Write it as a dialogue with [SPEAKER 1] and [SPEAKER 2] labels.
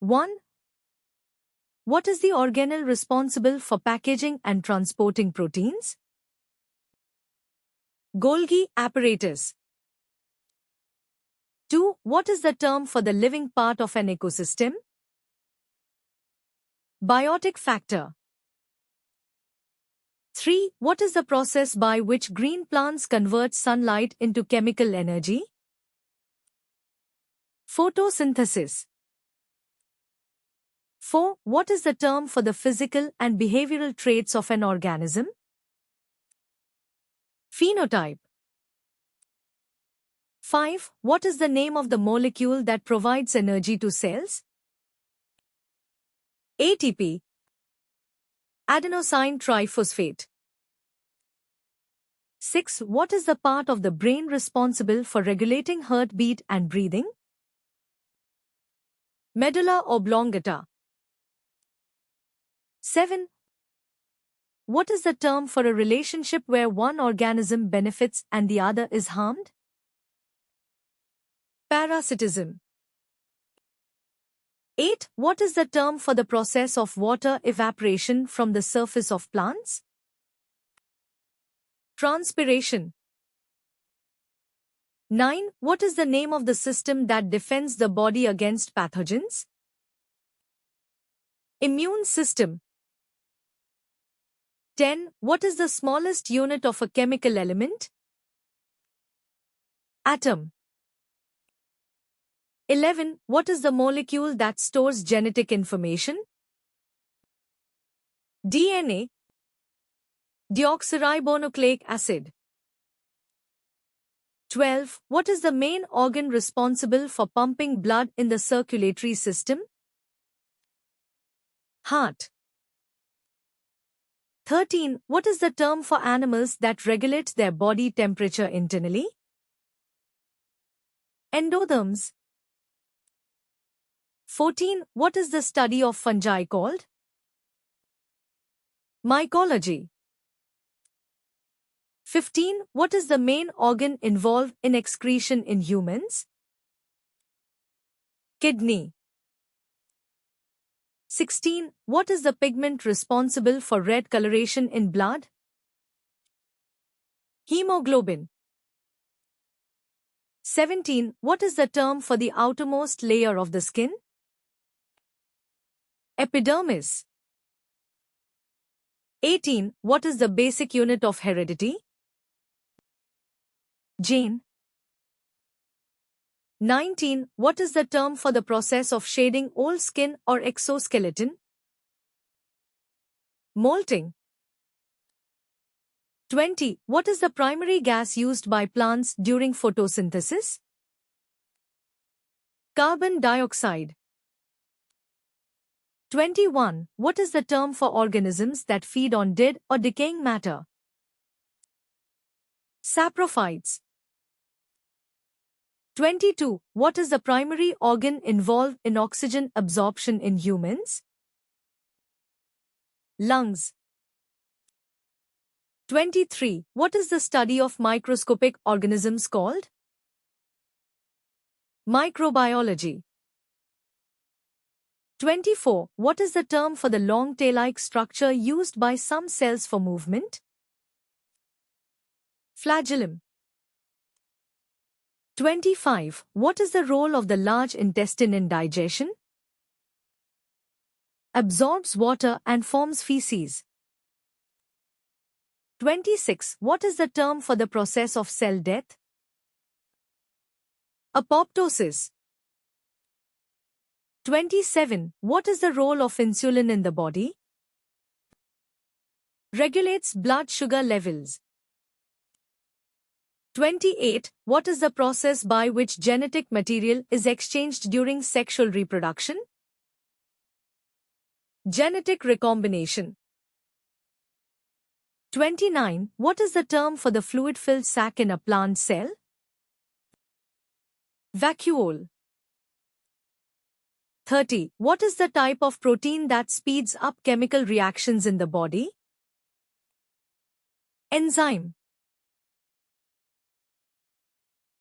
[SPEAKER 1] 1. What is the organelle responsible for packaging and transporting proteins? Golgi apparatus. 2. What is the term for the living part of an ecosystem? Biotic factor. 3. What is the process by which green plants convert sunlight into chemical energy? Photosynthesis. 4. What is the term for the physical and behavioral traits of an organism? Phenotype. 5. What is the name of the molecule that provides energy to cells? ATP. Adenosine triphosphate. 6. What is the part of the brain responsible for regulating heartbeat and breathing? Medulla oblongata. 7. What is the term for a relationship where one organism benefits and the other is harmed? Parasitism. 8. What is the term for the process of water evaporation from the surface of plants? Transpiration. 9. What is the name of the system that defends the body against pathogens? Immune system. 10. What is the smallest unit of a chemical element? Atom. 11. What is the molecule that stores genetic information? DNA. Deoxyribonucleic acid. 12. What is the main organ responsible for pumping blood in the circulatory system? Heart. 13. What is the term for animals that regulate their body temperature internally? Endotherms. 14. What is the study of fungi called? Mycology. 15. What is the main organ involved in excretion in humans? Kidney. 16. What is the pigment responsible for red coloration in blood? Hemoglobin. 17. What is the term for the outermost layer of the skin? Epidermis. 18. What is the basic unit of heredity? Gene. 19. What is the term for the process of shading old skin or exoskeleton? Molting. 20. What is the primary gas used by plants during photosynthesis? Carbon dioxide. 21. What is the term for organisms that feed on dead or decaying matter? Saprophytes. 22. What is the primary organ involved in oxygen absorption in humans? Lungs. 23. What is the study of microscopic organisms called? Microbiology. 24. What is the term for the long tail-like structure used by some cells for movement? Flagellum. 25. What is the role of the large intestine in digestion? Absorbs water and forms feces. 26. What is the term for the process of cell death? Apoptosis. 27. What is the role of insulin in the body? Regulates blood sugar levels. 28. What is the process by which genetic material is exchanged during sexual reproduction? Genetic recombination. 29. What is the term for the fluid-filled sac in a plant cell? Vacuole. 30. What is the type of protein that speeds up chemical reactions in the body? Enzyme.